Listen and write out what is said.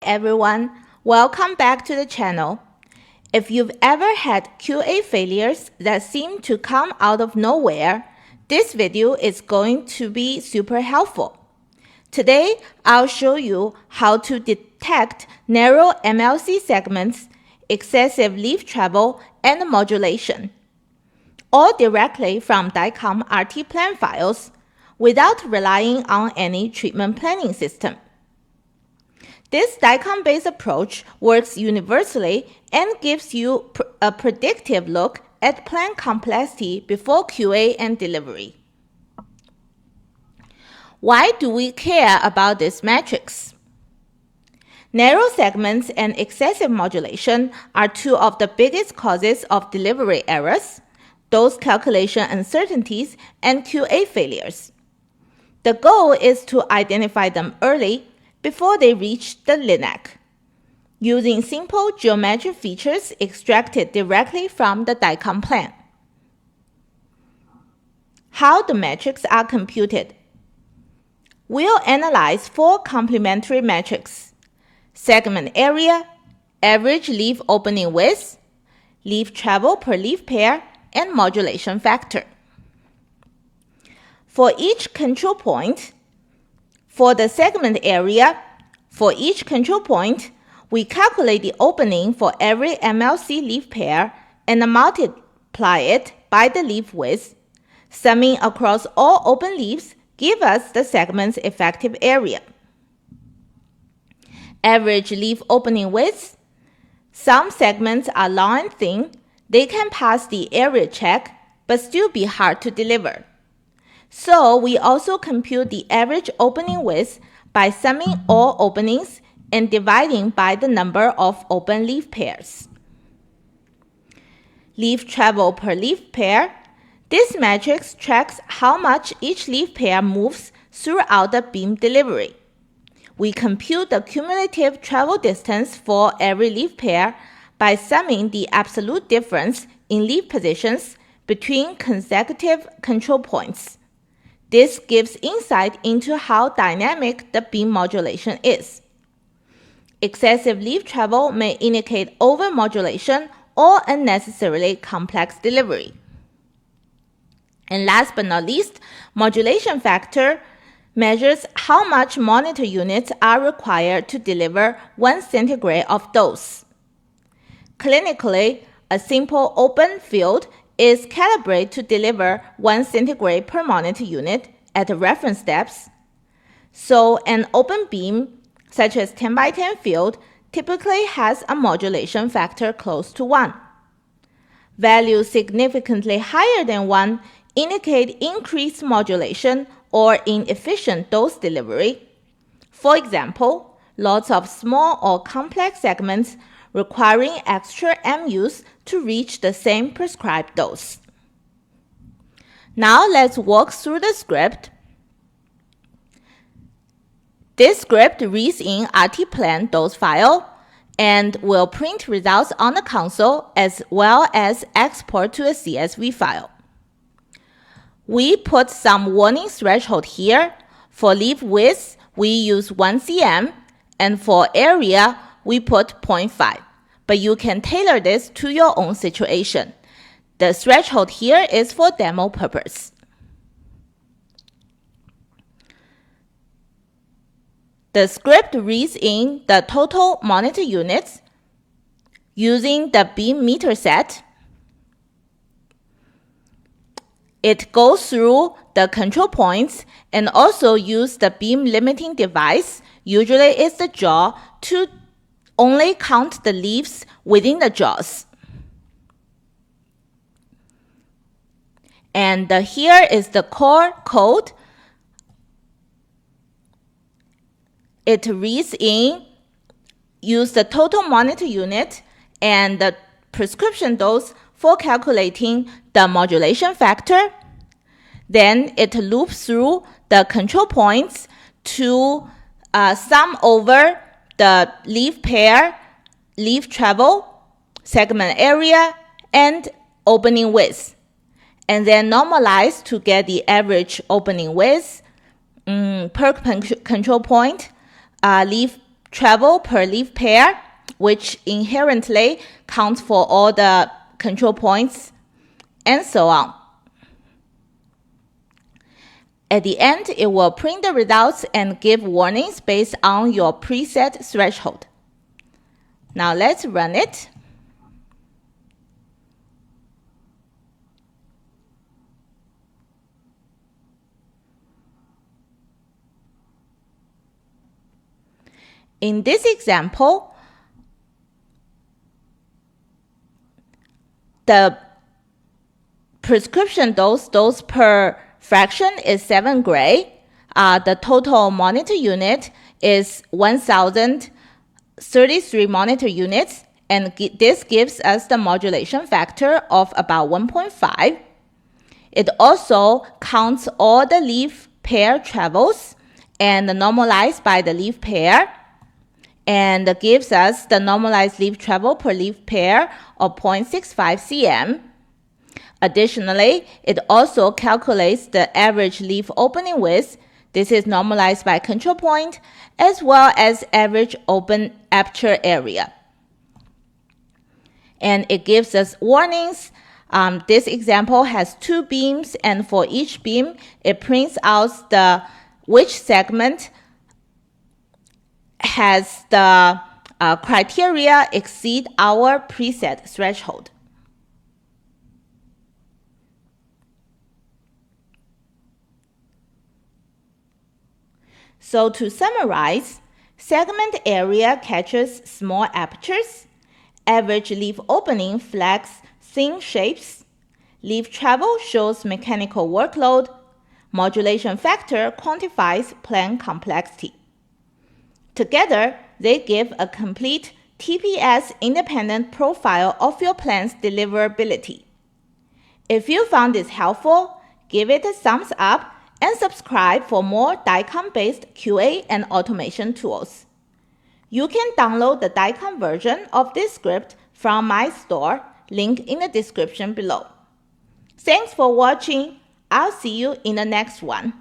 everyone, welcome back to the channel. If you've ever had QA failures that seem to come out of nowhere, this video is going to be super helpful. Today, I'll show you how to detect narrow MLC segments, excessive leaf travel, and modulation, all directly from DICOM RTPLAN files without relying on any treatment planning system. This DICOM-based approach works universally and gives you a predictive look at plan complexity before QA and delivery. Why do we care about this matrix? Narrow segments and excessive modulation are two of the biggest causes of delivery errors, dose calculation uncertainties, and QA failures. The goal is to identify them early before they reach the linac, using simple geometric features extracted directly from the DICOM plan. How the metrics are computed. We'll analyze four complementary metrics: segment area, average leaf opening width, leaf travel per leaf pair, and modulation factor. For each control point, for the segment area, for each control point, we calculate the opening for every MLC leaf pair and multiply it by the leaf width. Summing across all open leaves gives us the segment's effective area. Average leaf opening width. Some segments are long and thin. They can pass the area check, but still be hard to deliver. So we also compute the average opening width by summing all openings and dividing by the number of open leaf pairs. Leaf travel per leaf pair. This matrix tracks how much each leaf pair moves throughout the beam delivery. We compute the cumulative travel distance for every leaf pair by summing the absolute difference in leaf positions between consecutive control points. This gives insight into how dynamic the beam modulation is. Excessive leaf travel may indicate over-modulation or unnecessarily complex delivery. And last but not least, modulation factor measures how much monitor units are required to deliver 1 centigrade of dose. Clinically, a simple open field is calibrated to deliver 1 centigrade per monitor unit at the reference depths. So an open beam, such as 10 by 10 field, typically has a modulation factor close to 1. Values significantly higher than 1 indicate increased modulation or inefficient dose delivery. For example, lots of small or complex segments requiring extra MUs to reach the same prescribed dose. Now let's walk through the script. This script reads in RTPLAN dose file and will print results on the console as well as export to a CSV file. We put some warning threshold here. For leaf width, we use 1 cm, and for area, we put 0.5, but you can tailor this to your own situation. The threshold here is for demo purpose. The script reads in the total monitor units using the beam meter set. It goes through the control points and also use the beam limiting device, usually it's the jaw, to only count the leaves within the jaws. And here is the core code. It reads in, use the total monitor unit and the prescription dose for calculating the modulation factor. Then it loops through the control points to sum over the leaf pair, leaf travel, segment area, and opening width, and then normalize to get the average opening width per control point, leaf travel per leaf pair, which inherently counts for all the control points, and so on. At the end, it will print the results and give warnings based on your preset threshold. Now let's run it. In this example, the prescription dose per fraction is 7 gray. The total monitor unit is 1,033 monitor units, and this gives us the modulation factor of about 1.5. It also counts all the leaf pair travels and normalized by the leaf pair, and gives us the normalized leaf travel per leaf pair of 0.65 cm. Additionally, it also calculates the average leaf opening width. This is normalized by control point, as well as average open aperture area. And it gives us warnings. This example has 2 beams, and for each beam, it prints out which segment has the criteria exceed our preset threshold. So to summarize, segment area catches small apertures, average leaf opening flags thin shapes, leaf travel shows mechanical workload, modulation factor quantifies plan complexity. Together, they give a complete TPS-independent profile of your plan's deliverability. If you found this helpful, give it a thumbs up and subscribe for more DICOM-based QA and automation tools. You can download the DICOM version of this script from my store, link in the description below. Thanks for watching. I'll see you in the next one.